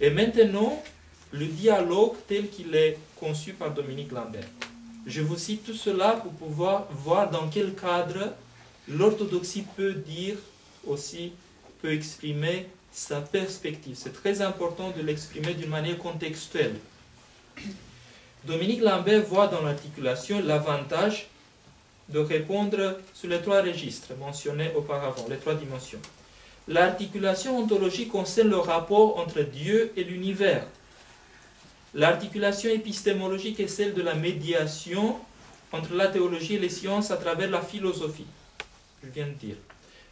Et maintenant, le dialogue tel qu'il est conçu par Dominique Lambert. Je vous cite tout cela pour pouvoir voir dans quel cadre l'orthodoxie peut dire aussi, peut exprimer sa perspective. C'est très important de l'exprimer d'une manière contextuelle. Dominique Lambert voit dans l'articulation l'avantage de répondre sur les trois registres mentionnés auparavant, les trois dimensions. L'articulation ontologique concerne le rapport entre Dieu et l'univers. L'articulation épistémologique est celle de la médiation entre la théologie et les sciences à travers la philosophie. Je viens de dire.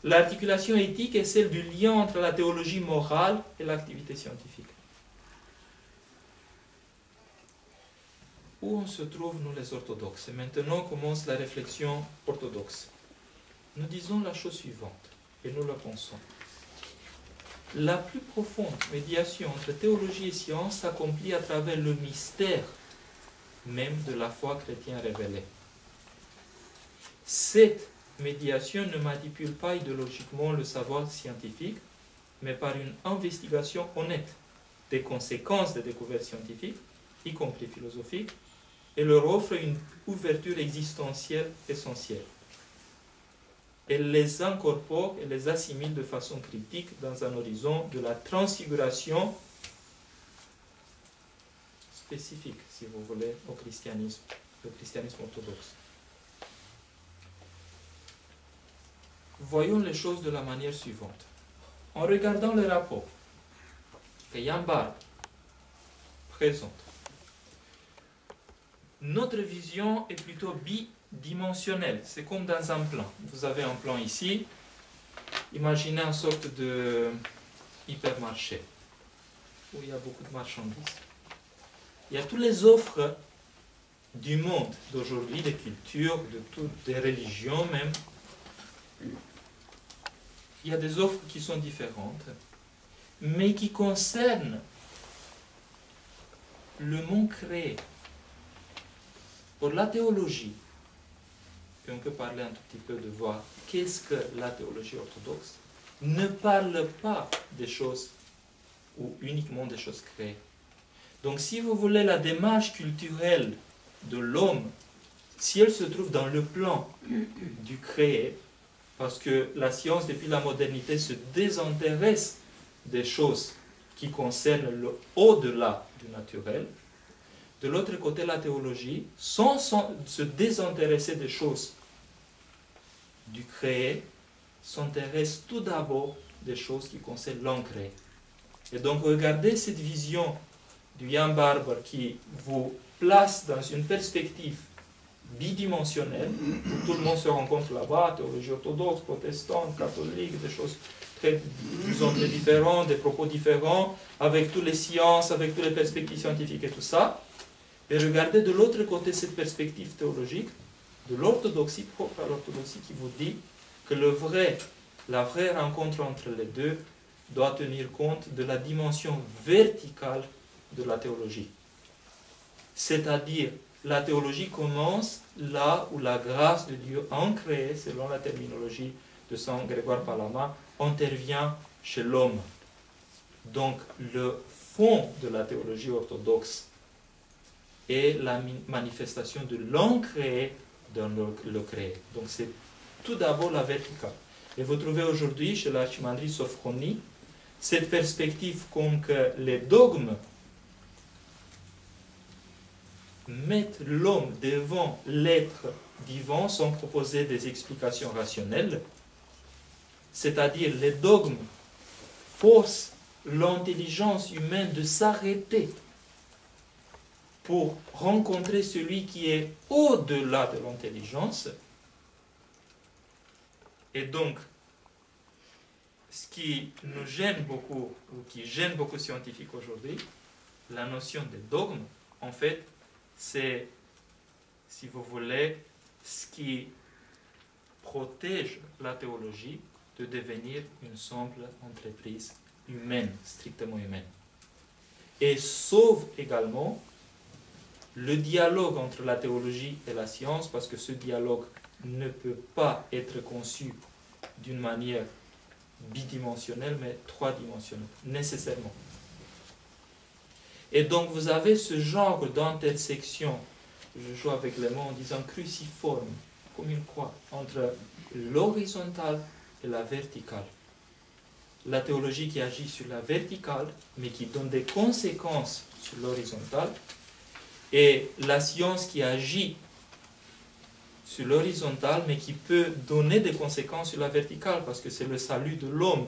L'articulation éthique est celle du lien entre la théologie morale et l'activité scientifique. Où on se trouve, nous les orthodoxes? Et maintenant commence la réflexion orthodoxe. Nous disons la chose suivante, et nous la pensons. La plus profonde médiation entre théologie et science s'accomplit à travers le mystère même de la foi chrétienne révélée. Cette médiation ne manipule pas idéologiquement le savoir scientifique, mais par une investigation honnête des conséquences des découvertes scientifiques, y compris philosophiques, et leur offre une ouverture existentielle essentielle. Elle les incorpore et les assimile de façon critique dans un horizon de la transfiguration spécifique, si vous voulez, au christianisme, le christianisme orthodoxe. Voyons les choses de la manière suivante. En regardant le rapport que Jan Barbe présente, notre vision est plutôt bidimensionnelle. C'est comme dans un plan. Vous avez un plan ici. Imaginez une sorte de hypermarché où il y a beaucoup de marchandises. Il y a toutes les offres du monde d'aujourd'hui, des cultures, de toutes des religions même. Il y a des offres qui sont différentes, mais qui concernent le monde créé. Pour la théologie, et on peut parler un tout petit peu de voir qu'est-ce que la théologie orthodoxe, ne parle pas des choses ou uniquement des choses créées. Donc si vous voulez la démarche culturelle de l'homme, si elle se trouve dans le plan du créé, parce que la science depuis la modernité se désintéresse des choses qui concernent le au-delà du naturel, de l'autre côté, la théologie, sans se désintéresser des choses du créé, s'intéresse tout d'abord des choses qui concernent l'ancré. Et donc, regardez cette vision du Jan Barbe qui vous place dans une perspective bidimensionnelle, où tout le monde se rencontre là-bas, théologie orthodoxe, protestante, catholique, des choses très, disons, très différentes, des propos différents, avec toutes les sciences, avec toutes les perspectives scientifiques et tout ça. Et regardez de l'autre côté cette perspective théologique de l'orthodoxie, propre à l'orthodoxie, qui vous dit que la vraie rencontre entre les deux doit tenir compte de la dimension verticale de la théologie. C'est-à-dire, la théologie commence là où la grâce de Dieu ancrée, selon la terminologie de Saint Grégoire Palama, intervient chez l'homme. Donc, le fond de la théologie orthodoxe et la manifestation de l'ancré dans le créé. Donc c'est tout d'abord la verticale. Et vous trouvez aujourd'hui chez l'archimandrie Sophronie cette perspective comme que les dogmes mettent l'homme devant l'être divin sans proposer des explications rationnelles, c'est-à-dire les dogmes forcent l'intelligence humaine de s'arrêter pour rencontrer celui qui est au-delà de l'intelligence. Et donc, ce qui nous gêne beaucoup, ou qui gêne beaucoup les scientifiques aujourd'hui, la notion de dogme, en fait, c'est, si vous voulez, ce qui protège la théologie de devenir une simple entreprise humaine, strictement humaine. Et sauve également le dialogue entre la théologie et la science, parce que ce dialogue ne peut pas être conçu d'une manière bidimensionnelle, mais trois-dimensionnelle, nécessairement. Et donc vous avez ce genre d'intersection, je joue avec les mots en disant cruciforme, comme une croix, entre l'horizontale et la verticale. La théologie qui agit sur la verticale, mais qui donne des conséquences sur l'horizontale, et la science qui agit sur l'horizontale, mais qui peut donner des conséquences sur la verticale, parce que c'est le salut de l'homme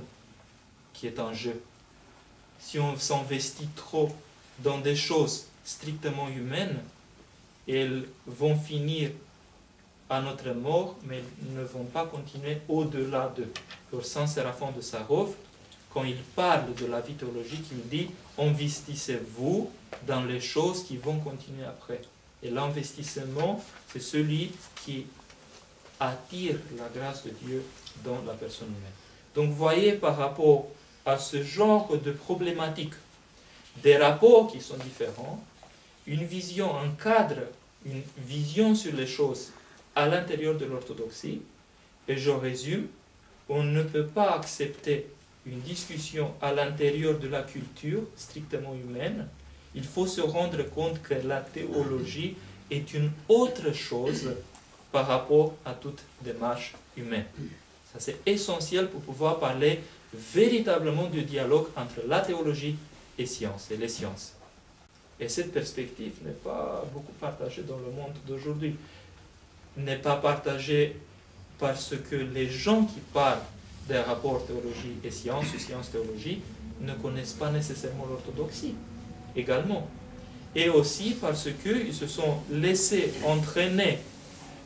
qui est en jeu. Si on s'investit trop dans des choses strictement humaines, elles vont finir à notre mort, mais ne vont pas continuer au-delà d'eux. Alors, Saint Séraphin de Sarov, quand il parle de la vie théologique, il dit « Investissez-vous dans les choses qui vont continuer après ». Et l'investissement, c'est celui qui attire la grâce de Dieu dans la personne humaine. Donc, vous voyez, par rapport à ce genre de problématiques, des rapports qui sont différents, une vision, un cadre, une vision sur les choses à l'intérieur de l'orthodoxie, et je résume, on ne peut pas accepter une discussion à l'intérieur de la culture strictement humaine. Il faut se rendre compte que la théologie est une autre chose par rapport à toute démarche humaine. Ça, c'est essentiel pour pouvoir parler véritablement du dialogue entre la théologie et science, et les sciences. Et cette perspective n'est pas beaucoup partagée dans le monde d'aujourd'hui. N'est pas partagée parce que les gens qui parlent des rapports théologie et science, ou science-théologie, ne connaissent pas nécessairement l'orthodoxie, également. Et aussi parce qu'ils se sont laissés entraîner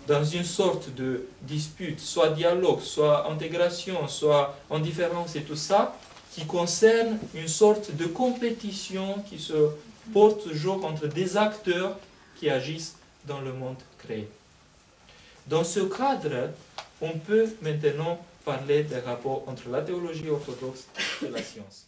dans une sorte de dispute, soit dialogue, soit intégration, soit indifférence et tout ça, qui concerne une sorte de compétition qui se porte toujours entre des acteurs qui agissent dans le monde créé. Dans ce cadre, on peut maintenant parler des rapports entre la théologie orthodoxe et la science.